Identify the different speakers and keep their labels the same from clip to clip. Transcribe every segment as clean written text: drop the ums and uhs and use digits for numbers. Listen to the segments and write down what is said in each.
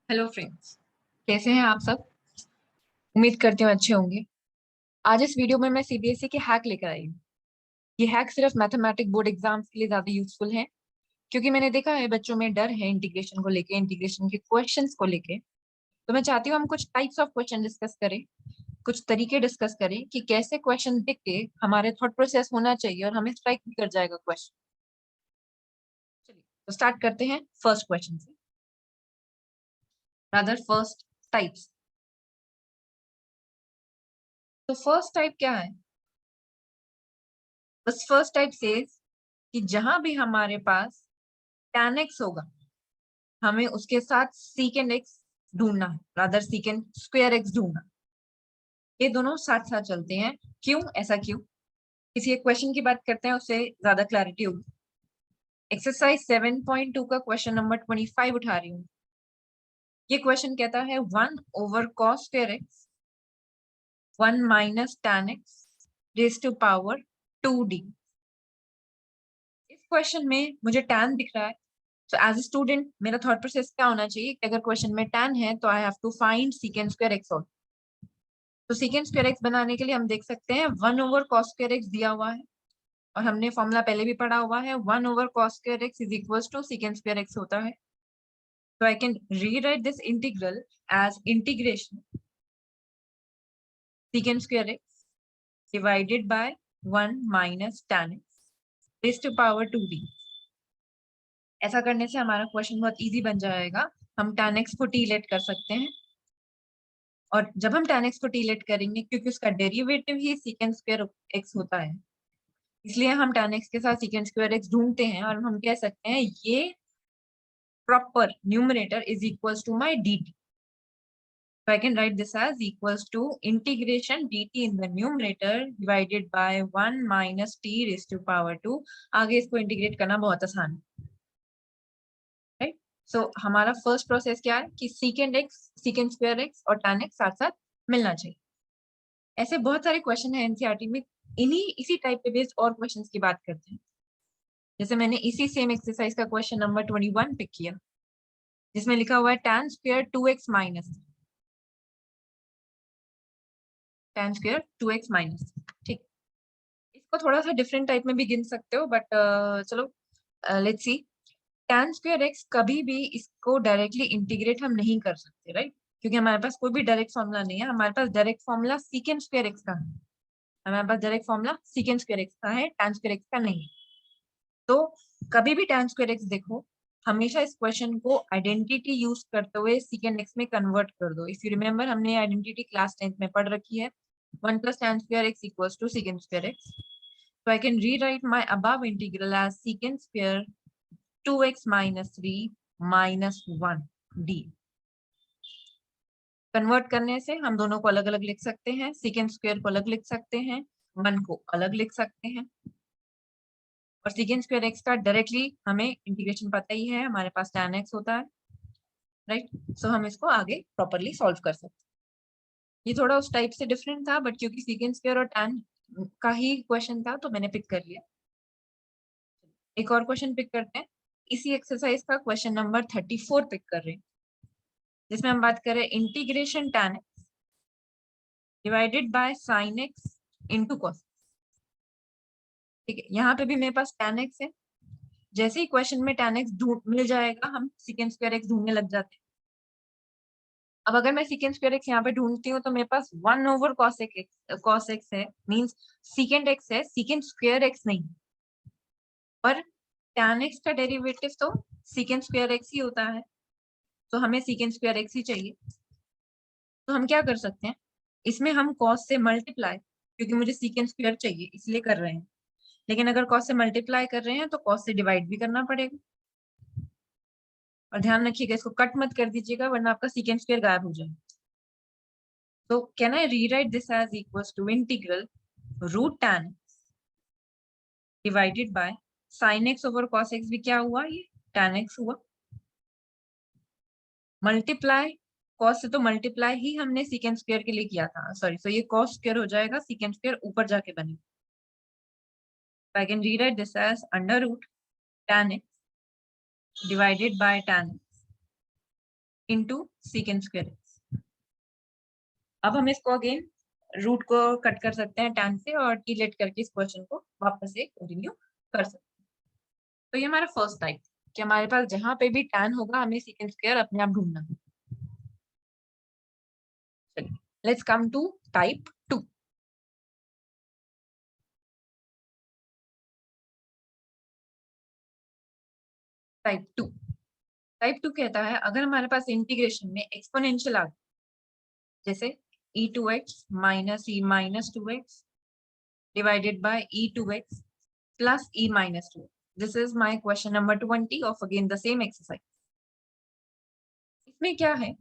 Speaker 1: Hello friends. कैसे हैं आप सब? उम्मीद करती हूँ अच्छे होंगे। आज इस वीडियो में मैं सीबीएसई के हैक लेकर आई हूँ। ये हैक सिर्फ मैथमेटिक बोर्ड एग्जाम्स के लिए ज्यादा यूजफुल है, क्योंकि मैंने देखा है बच्चों में डर है इंटीग्रेशन को लेके, इंटीग्रेशन के क्वेश्चंस को लेके। तो मैं चाहती हूँ हम कुछ टाइप्स ऑफ क्वेश्चन डिस्कस करें, कुछ तरीके डिस्कस करें कि कैसे क्वेश्चन देख के हमारे थॉट प्रोसेस होना चाहिए और हमें स्ट्राइक भी कर जाएगा क्वेश्चन। चलिए तो स्टार्ट करते हैं फर्स्ट क्वेश्चन से, रादर फर्स्ट टाइप्स। तो फर्स्ट टाइप क्या है? बस फर्स्ट टाइप सेज कि जहां भी हमारे पास tan x होगा, हमें उसके साथ secant x ढूंढना है, रादर secant स्क्वायर x ढूंढना। ये दोनों साथ साथ चलते हैं। क्यों? ऐसा क्यों? किसी एक क्वेश्चन की बात करते हैं, उससे ज्यादा क्लैरिटी होगी। एक्सरसाइज 7.2 का क्वेश्चन नंबर 25 उठा रही हूँ। ये क्वेश्चन कहता है 1/cos²x 1 - tan x raise to power 2d। इस क्वेश्चन में मुझे tan दिख रहा है, तो एज ए स्टूडेंट मेरा थॉट प्रोसेस क्या होना चाहिए कि अगर क्वेश्चन में tan है तो I have to find secant square x out. तो secant स्क्वायर x बनाने के लिए हम देख सकते हैं 1/cos² x दिया हुआ है, और हमने फॉर्मूला पहले भी पढ़ा हुआ है, 1/cos² x is equal to secant square x होता है। तो I can rewrite this integral as integration secant square x divided by 1 - tan x raise to power 2d। ऐसा करने से हमारा क्वेश्चन बहुत इजी बन जाएगा। हम tan x को टी लेट कर सकते हैं, और जब हम tan x को टी लेट करेंगे, क्योंकि उसका डेरिवेटिव ही secant स्क्वायर x होता है, इसलिए हम tan x के साथ secant स्क्वायर x ढूंढते हैं, और हम कह सकते हैं ये proper numerator is equals to my dt। So I can write this as equals to integration dt in the numerator divided by 1 - t raised to power 2। आगे इसको इंटीग्रेट करना बहुत आसान है, राइट? सो हमारा फर्स्ट प्रोसेस क्या है कि secant स्क्वायर x और tan x साथ साथ मिलना चाहिए। ऐसे बहुत सारे क्वेश्चन है एनसीईआरटी में, इन्हीं इसी टाइप पे बेस्ड और क्वेश्चंस की बात करते हैं। जैसे मैंने इसी सेम एक्सरसाइज का क्वेश्चन नंबर 21 पिक किया, जिसमें लिखा हुआ है tan square 2x minus, tan square 2x minus. ठीक, इसको थोड़ा सा डिफरेंट टाइप में भी गिन सकते हो, बट चलो let's see. tan square x कभी भी इसको डायरेक्टली इंटीग्रेट हम नहीं कर सकते, राइट? क्योंकि हमारे पास कोई भी डायरेक्ट फॉर्मूला नहीं है। हमारे पास direct formula secant square x का है, हमारे पास direct formula secant square x का है, tan स्क्वायर x का नहीं है। तो कभी भी tan स्क्वायर x देखो, हमेशा इस क्वेश्चन को आइडेंटिटी यूज करते हुए secant x में कन्वर्ट कर दो। इफ यू रिमेम्बर, हमने आइडेंटिटी क्लास 10th में पढ़ रखी है, 1 + tan square x equals to secant square x। So I can rewrite my above integral as secant square 2x - 3 - 1 d। Convert करने से हम दोनों को अलग अलग लिख सकते हैं, secant स्क्वायर को अलग लिख सकते हैं, 1 को अलग लिख सकते हैं, और secant स्क्वायर x का डायरेक्टली हमें इंटीग्रेशन पता ही है, हमारे पास tan x होता है, राइट? सो हम इसको आगे प्रॉपरली सॉल्व कर सकते हैं। ये थोड़ा उस टाइप से डिफरेंट था, बट क्योंकि secant स्क्वायर और tan का ही क्वेश्चन था तो मैंने पिक कर लिया। एक और क्वेश्चन पिक करते हैं, इसी एक्सरसाइज का क्वेश्चन नंबर 34 पिक कर रहे हैं, जिसमें हम बात कर रहे हैं integration tan x divided by sin x into cos। ठीक है, यहाँ पे भी मेरे पास tan x है। जैसे ही क्वेश्चन में tan x ढूंढ मिल जाएगा, हम secant स्क्वायर x ढूंढने लग जाते हैं। अब अगर मैं secant स्क्वायर x यहाँ पे ढूंढती हूँ तो मेरे पास 1/cos x है, मींस secant x है, secant स्क्वायर x नहीं। पर tan x का डेरिवेटिव तो secant स्क्वायर x ही होता है, तो हमें secant स्क्वायर x ही चाहिए। तो हम क्या कर सकते हैं, इसमें हम cos से मल्टीप्लाई, क्योंकि मुझे secant स्क्वायर चाहिए इसलिए कर रहे हैं, लेकिन अगर cos से मल्टीप्लाई कर रहे हैं तो cos से डिवाइड भी करना पड़ेगा। और ध्यान रखिएगा, इसको कट मत कर दीजिएगा, वरना आपका secant स्क्वायर गायब हो जाएगा। तो can I rewrite this as equals to integral √tan divided by sin x over cos x, भी क्या हुआ, ये tan x हुआ, मल्टीप्लाई cos से, तो मल्टीप्लाई ही हमने secant स्क्वायर के लिए किया था, सॉरी, तो ये cos स्क्वायर हो जाएगा, secant स्क्वायर ऊपर जाके बनेगा। I can rewrite this as under root tan x divided by tan x into secant square x. अब हम इसको अगेन रूट को कट कर सकते हैं tan से और टी लेट करके इस क्वेश्चन को वापस से कंटिन्यू कर सकते हैं। तो ये हमारा फर्स्ट टाइप कि हमारे पास जहां पे भी tan होगा हमें सीकेंड स्क्वायर अपने आप ढूंढना है। चलिए let's come to type 2। Type two कहता है अगर हमारे पास इंटीग्रेशन में एक्सपोनेंशियल आ जैसे e2x minus e minus 2x divided by e2x plus e minus 2। This is my question number 20 of again the same exercise. इसमें क्या है,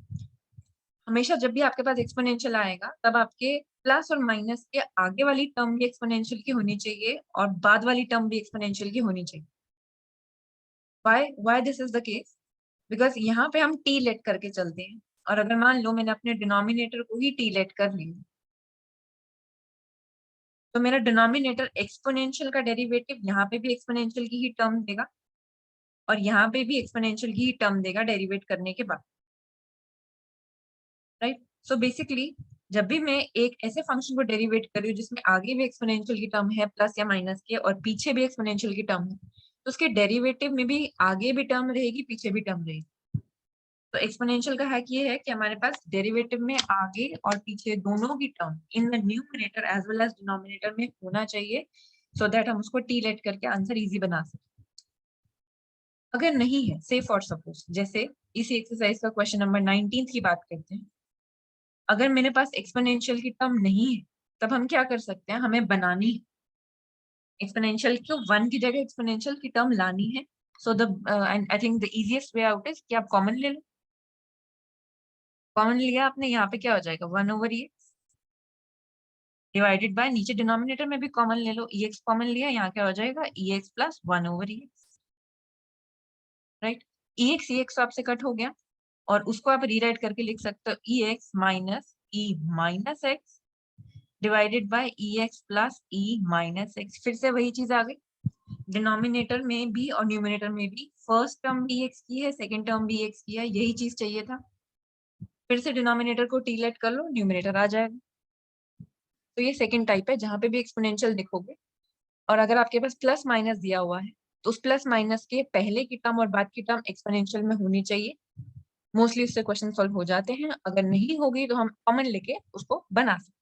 Speaker 1: हमेशा जब भी आपके पास एक्सपोनेंशियल आएगा तब आपके प्लस और माइनस के आगे वाली टर्म भी एक्सपोनेंशियल की होनी चाहिए और बाद वाली टर्म भी एक्सपोनेंशियल की होनी चाहिए। Why this is the case? Because यहाँ पे हम टी लेट करके चलते हैं और अगर मान लो मैंने अपने डिनोमिनेटर को ही टी लेट कर लिया तो मेरा डिनोमिनेटर एक्सपोनेंशियल का डेरिवेटिव यहाँ पे भी एक्सपोनेंशियल की ही टर्म देगा और यहाँ पे भी एक्सपोनेंशियल की ही टर्म देगा डेरिवेट करने के बाद, राइट। सो बेसिकली जब भी मैं एक ऐसे फंक्शन को डेरिवेट कर रही हूँ जिसमें आगे भी एक्सपोनेंशियल की टर्म है प्लस या माइनस के और पीछे भी एक्सपोनेंशियल की टर्म है तो उसके डेरिवेटिव में भी आगे भी टर्म रहेगी पीछे भी टर्म रहेगी। तो एक्सपोनेंशियल का हैक ये है कि हमारे पास डेरिवेटिव में आगे और पीछे दोनों की term in the numerator as well as denominator में होना चाहिए सो दैट हम उसको टी लेट करके आंसर इजी बना सकें। अगर नहीं है से फॉर सपोज जैसे इसी एक्सरसाइज का क्वेश्चन नंबर 19 की बात करते हैं, अगर मेरे पास एक्सपोनेंशियल की टर्म नहीं है तब हम क्या कर सकते हैं, हमें बनानी है एक्सपोनेंशियल को 1 की जगह एक्सपोनेंशियल की टर्म लानी है। So the I think the easiest way out is कि आप कॉमन ले लो। कॉमन लिया आपने, यहाँ पे क्या हो जाएगा 1/e डिवाइडेड बाय नीचे डिनोमिनेटर में भी कॉमन ले लो, ex कॉमन लिया यहाँ क्या हो जाएगा ex plus 1/ex, right. ex तो आपसे कट हो गया और उसको आप रीराइट करके लिख सकते हो ex minus e minus x divided by ex plus e minus x. फिर से वही चीज आ गई, डिनोमिनेटर में भी और न्यूमिनेटर में भी फर्स्ट टर्म भी एक्स की है सेकेंड टर्म भी एक्स की है, यही चीज चाहिए था। फिर से डिनोमिनेटर को टी लेट कर लो, न्यूमिनेटर आ जाएगा। तो ये सेकेंड टाइप है जहां पे भी एक्सपोनेंशियल दिखोगे और अगर आपके पास प्लस माइनस दिया हुआ है तो उस प्लस माइनस के पहले की टर्म और बाद की टर्म एक्सपोनेंशियल में होनी चाहिए। मोस्टली उससे क्वेश्चन सॉल्व हो जाते हैं, अगर नहीं होगी तो हम कॉमन लेके उसको बना सकते।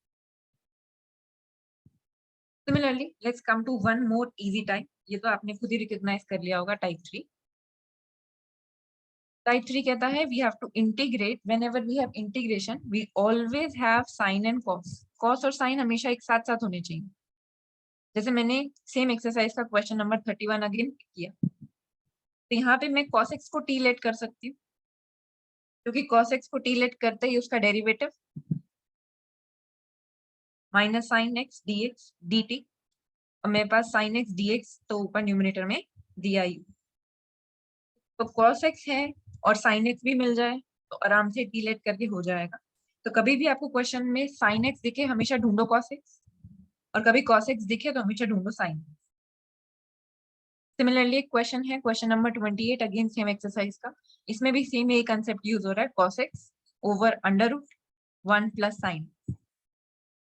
Speaker 1: Similarly let's come to one more easy type, ये तो आपने खुद ही रिकॉग्नाइज कर लिया होगा, टाइप 3। टाइप 3 कहता है we have to integrate, whenever we have integration we always have sine and cos. Cos और साइन हमेशा एक साथ साथ होने चाहिए। जैसे मैंने सेम एक्सरसाइज का क्वेश्चन नंबर 31 अगेन किया तो यहाँ पे मैं cos x को टी लेट कर सकती हूँ क्योंकि cos x को टी लेट करते ही उसका derivative minus sine x d x d t, और मेरे पास साइन एक्स डी एक्स तो ऊपर न्यूमिनेटर में दिया ही, तो cos x है और साइन एक्स भी मिल जाए तो आराम से टी लेट करके हो जाएगा। तो कभी भी आपको क्वेश्चन में साइन एक्स दिखे हमेशा ढूंढो cos x और कभी cos x दिखे तो हमेशा ढूंढो साइन। सिमिलरली एक क्वेश्चन है question number 28 again same exercise का, इसमें भी सेम यही कंसेप्ट यूज हो रहा है cos x over under root 1 plus sine.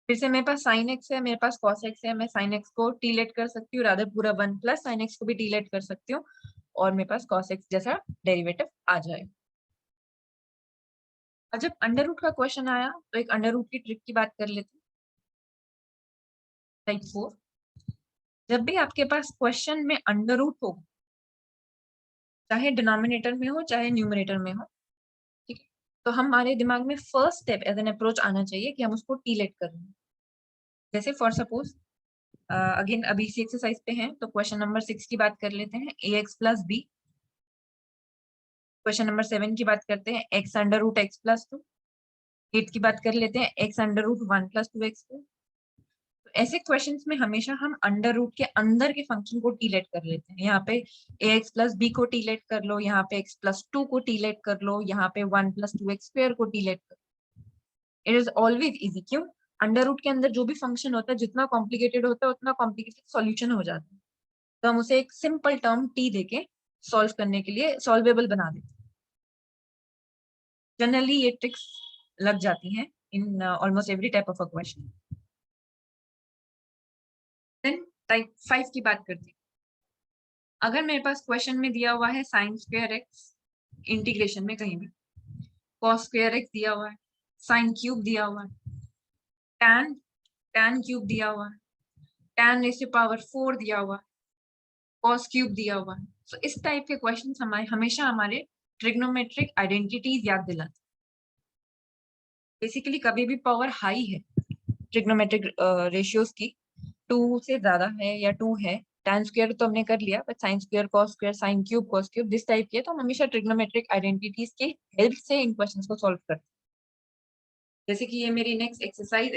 Speaker 1: फिर से मेरे पास साइन एक्स है मेरे पास cos x है, मैं साइन एक्स को टी लेट कर सकती हूँ, रादर पूरा 1 प्लस साइन एक्स को भी टी लेट कर सकती हूँ और मेरे पास cos x जैसा डेरिवेटिव आ जाए। और जब अंडर रूट का क्वेश्चन आया तो एक अंडर रूट की ट्रिक की बात कर लेते हैं। टाइप 4, जब भी आपके पास क्वेश्चन में अंडर रूट हो चाहे डिनोमिनेटर में हो चाहे न्यूमरेटर में हो, ठीक है, तो हमारे दिमाग में first step as an approach आना चाहिए कि हम उसको टी लेट कर रहे हैं। जैसे फॉर सपोज अगेन अभी इसी एक्सरसाइज पे हैं तो क्वेश्चन नंबर 6 की बात कर लेते हैं ax plus b. Question number 7 की बात करते हैं x under root x plus 2। 8 की बात कर लेते हैं x under root 1 plus 2x। तो ऐसे क्वेश्चंस में हमेशा हम अंडर रूट के अंदर के फंक्शन को टी लेट कर लेते हैं। यहाँ पे ax प्लस बी को टी लेट कर लो, यहाँ पे x प्लस 2 को टी लेट कर लो, यहाँ पे 1 प्लस 2x स्क्वायर को टी लेट कर लो। इट इज ऑलवेज इजी, क्यों? अंडर रूट के अंदर जो भी फंक्शन होता है जितना कॉम्प्लिकेटेड होता है उतना कॉम्प्लिकेटेड सॉल्यूशन हो जाता है, तो हम उसे एक सिंपल टर्म टी देके सॉल्व करने के लिए सॉल्वेबल बना देते हैं। जनरली ये ट्रिक्स लग जाती हैं in almost every type of a question. Then type 5 की बात करते हैं। अगर मेरे पास क्वेश्चन में दिया हुआ है साइन स्क्वायर एक्स, इंटीग्रेशन में कहीं भी कॉस स्क्वायर एक्स दिया हुआ है, साइन क्यूब दिया हुआ है, टैन टैन क्यूब दिया हुआ है, टैन रेज़ टू पावर 4 दिया हुआ है, कॉस क्यूब दिया हुआ है। तो इस टाइप के क्वेश्चन हमारे हमेशा हमारे ट्रिग्नोमेट्रिक आइडेंटिटीज याद दिलाते। बेसिकली कभी भी पावर हाई है ट्रिग्नोमेट्रिक रेशियोज की, 2 से ज्यादा है या 2 है, tan स्क्वायर तो हमने कर लिया, but sin square, cos square, sin cube, cos cube, this type के तो हम हमेशा ट्रिग्नोमेट्रिक आइडेंटिटीज के हेल्प से इन क्वेश्चंस को सॉल्व करते हैं। जैसे कि ये मेरी नेक्स्ट एक्सरसाइज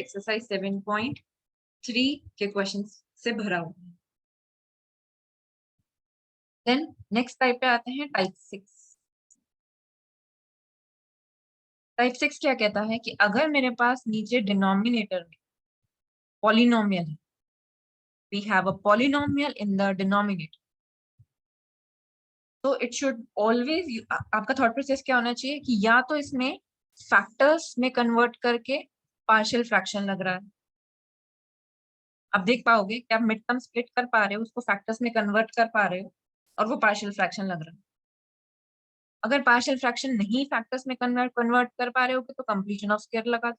Speaker 1: 7.3 के क्वेश्चंस से भरा हुआ है। देन नेक्स्ट टाइप पे आते हैं टाइप 6। टाइप 6 क्या कहता है कि अगर मेरे पास नीचे डिनोमिनेटर में पॉलिनोमियल है, we have a polynomial in the denominator, तो इट शुड ऑलवेज, आपका थॉट प्रोसेस क्या होना चाहिए कि या तो इसमें फैक्टर्स में कन्वर्ट करके पार्शियल फ्रैक्शन लग रहा है। आप देख पाओगे कि आप मिड टर्म स्प्लिट कर पा रहे हो, उसको फैक्टर्स में कन्वर्ट कर पा रहे हो और वो पार्शियल फ्रैक्शन लग रहा है। अगर पार्शियल फ्रैक्शन नहीं फैक्टर्स में कन्वर्ट कर पा रहे हो तो कंप्लीशन ऑफ स्क्वायर लगा दो।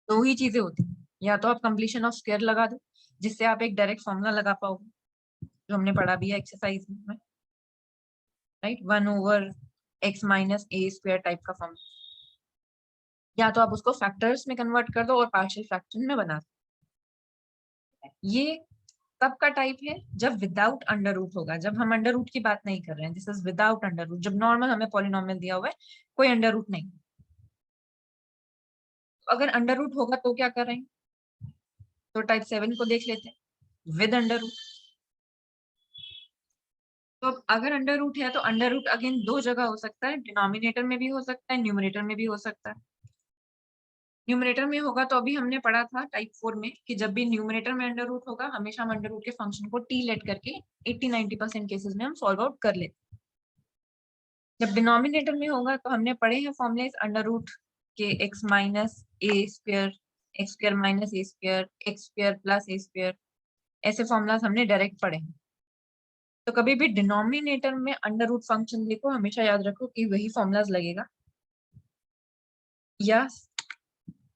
Speaker 1: दो ही चीजें होती हैं, या तो आप कंप्लीशन ऑफ स्क्वायर लगा दो जिससे आप एक डायरेक्ट फॉर्मूला लगा पाओगे, जो हमने पढ़ा भी है एक्सरसाइज में, राइट, 1/x माइनस ए स्क्वायर टाइप का फॉर्मूला, या तो आप उसको फैक्टर्स में कन्वर्ट कर दो और पार्शियल फ्रैक्शन में बना दो। ये कब का टाइप है? जब विदाउट अंडर रूट होगा, जब हम अंडर रूट की बात नहीं कर रहे हैं, this is without under root, जब नॉर्मल हमें पॉलिनोमियल दिया हुआ है, कोई अंडर रूट नहीं। अगर अंडर रूट होगा तो क्या कर रहे हैं, तो टाइप 7 को देख लेते हैं विद अंडर रूट। तो अगर अंडर रूट है तो अंडर रूट अगेन दो जगह हो सकता है, डिनोमिनेटर में भी हो सकता है, न्यूमरेटर में भी हो सकता है। न्यूमरेटर में होगा तो अभी हमने पढ़ा था टाइप 4 में कि जब भी न्यूमरेटर में अंडर रूट होगा, हमेशा हम अंडर रूट के फंक्शन को टी लेट करके 80-90% केसेस में हम सॉल्व आउट कर लेते हैं। जब डिनोमिनेटर में होगा तो हमने पढ़े हैं फॉर्मूले अंडर रूट के x माइनस ए स्क्वायर, एक्स स्क्वायर माइनस ए स्क्वायर, एक्स स्क्वायर प्लस ए स्क्वायर, ऐसे फॉर्मूलाज हमने डायरेक्ट पढ़े हैं। तो कभी भी डिनोमिनेटर में अंडर रूट फंक्शन देखो, हमेशा याद रखो कि वही फॉर्मूलाज लगेगा। या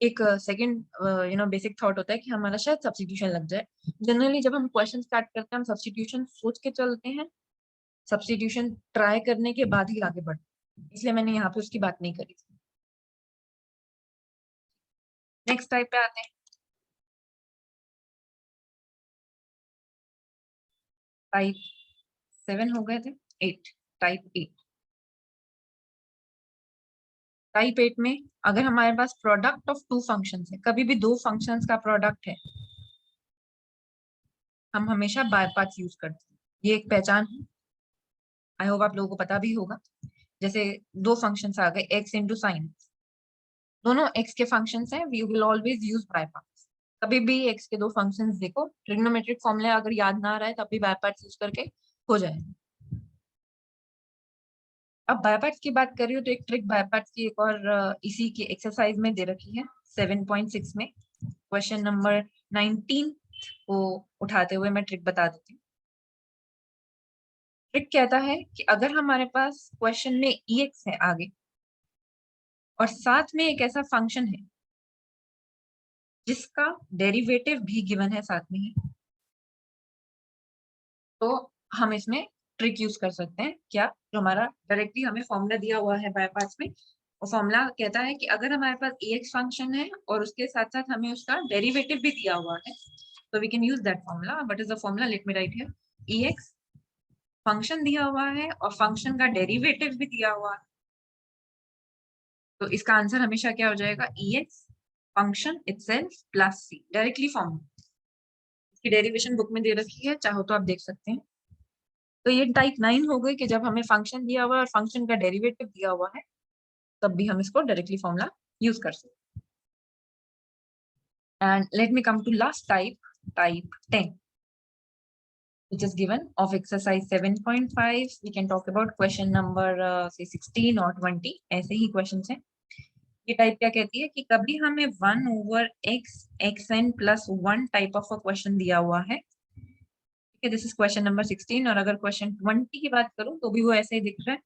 Speaker 1: एक सेकंड बेसिक थॉट होता है कि हमारा शायद सब्स्टिट्यूशन लग जाए। जनरली जब हम क्वेश्चन स्टार्ट करते हैं हम सब्स्टिट्यूशन सोच के चलते हैं, सब्स्टिट्यूशन ट्राई करने के बाद ही आगे बढ़ते हैं, इसलिए मैंने यहाँ पे उसकी बात नहीं करी थी। नेक्स्ट टाइप पे आते हैं। टाइप 7 हो गए थे, 8, टाइप 8। टाइप 8 में अगर हमारे पास प्रोडक्ट ऑफ टू फंक्शंस है, कभी भी दो फंक्शंस का प्रोडक्ट है, हम हमेशा बाय पार्ट्स यूज करते हैं। ये एक पहचान है, आई होप आप लोगों को पता भी होगा। जैसे दो फंक्शंस आ गए x इंटू साइन, दोनों x के फंक्शंस हैं, we will always use by parts. कभी भी x के दो फंक्शंस देखो, ट्रिग्नोमेट्रिक फॉर्मूला अगर याद ना आ रहा है तब भी बाय पार्ट्स यूज करके हो जाएगा। अब बाय पार्ट्स की बात कर रही हूँ तो एक ट्रिक बाय पार्ट्स की एक और इसी की एक्सरसाइज में दे रखी है 7.6 में, क्वेश्चन नंबर 19 को उठाते हुए मैं ट्रिक बता देती हूँ। ट्रिक कहता है कि अगर हमारे पास क्वेश्चन में ex है आगे और साथ में एक ऐसा फंक्शन है जिसका डेरिवेटिव भी गिवन है साथ में ही, तो हम इसमें ट्रिक यूज कर सकते हैं। क्या? जो हमारा डायरेक्टली हमें फॉर्मूला दिया हुआ है बाय पार्ट्स में, वो फॉर्मूला कहता है कि अगर हमारे पास ex फंक्शन है और उसके साथ साथ हमें उसका डेरिवेटिव भी दिया हुआ है, तो we can use that formula. What is the formula? Let me write here. ex function दिया हुआ है और फंक्शन का डेरिवेटिव भी दिया हुआ है, तो इसका आंसर हमेशा क्या हो जाएगा? ex function itself plus c, directly formula. इसकी डेरिवेशन बुक में दे रखी है, चाहो तो आप देख सकते हैं। तो ये टाइप 9 हो गई कि जब हमें फंक्शन दिया हुआ है और फंक्शन का डेरिवेटिव दिया हुआ है, तब भी हम इसको डायरेक्टली फॉर्मूला यूज कर सकते हैं। And let me come to last type, type 10। which is given of exercise 7.5. We can talk about question number say 16 or 20. ऐसे ही questions हैं. ये टाइप क्या कहती है कि कभी हमें 1/x xn plus 1 type of a question दिया हुआ है. ठीक है, दिस इज क्वेश्चन नंबर 16. और अगर क्वेश्चन 20 की बात करूं तो भी वो ऐसे ही दिख रहा है,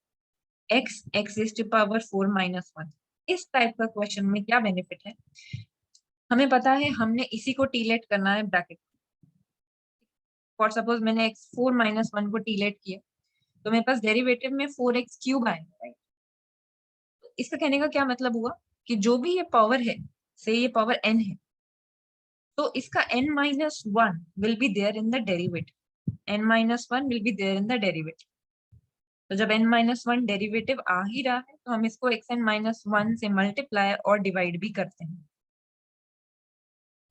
Speaker 1: x raised to power 4 minus 1. इस टाइप का क्वेश्चन में क्या बेनिफिट है, हमें पता है हमने इसी को टीलेट करना है ब्रैकेट. फॉर सपोज मैंने x 4 minus 1 को टीलेट किया तो मेरे पास डेरिवेटिव में 4x क्यूब आएगा, राइट. तो इसका कहने का क्या मतलब हुआ कि जो भी ये पावर है, से ये पावर n है, तो इसका n minus 1 will be there in the derivative. n minus 1 will be there in the derivative. तो जब n minus 1 डेरिवेटिव आ ही रहा है तो हम इसको xn minus 1 से मल्टीप्लाई और डिवाइड भी करते हैं.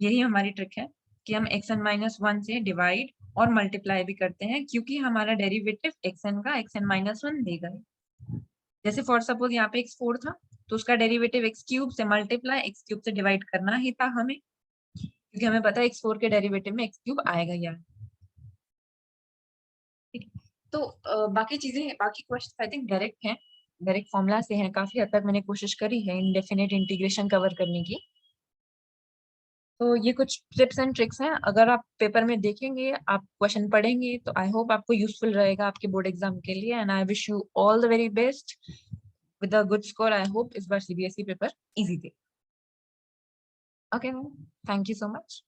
Speaker 1: यही हमारी ट्रिक है कि हम xn minus 1 से डिवाइड और मल्टीप्लाई भी करते हैं, क्योंकि हमारा डेरिवेटिव xn का xn minus 1 देगा. जैसे फॉर सपोज यहाँ पे x4 था तो उसका डेरिवेटिव x क्यूब से मल्टीप्लाई x क्यूब से डिवाइड करना ही था हमें, क्योंकि हमें पता है x4 के डेरिवेटिव में x क्यूब आएगा यार. ठीक है, तो बाकी चीजें, बाकी क्वेश्चन आई थिंक डायरेक्ट हैं, डायरेक्ट फॉर्मूला से हैं. काफी हद तक मैंने कोशिश करी है इंडेफिनिट इंटीग्रेशन कवर करने की. तो ये कुछ टिप्स एंड ट्रिक्स हैं. अगर आप पेपर में देखेंगे, आप क्वेश्चन पढ़ेंगे, तो आई होप आपको यूजफुल रहेगा आपके बोर्ड एग्जाम के लिए. And I wish you all the very best with a good score. I hope इस बार सीबीएसई पेपर इजी दे. Okay, thank you so much.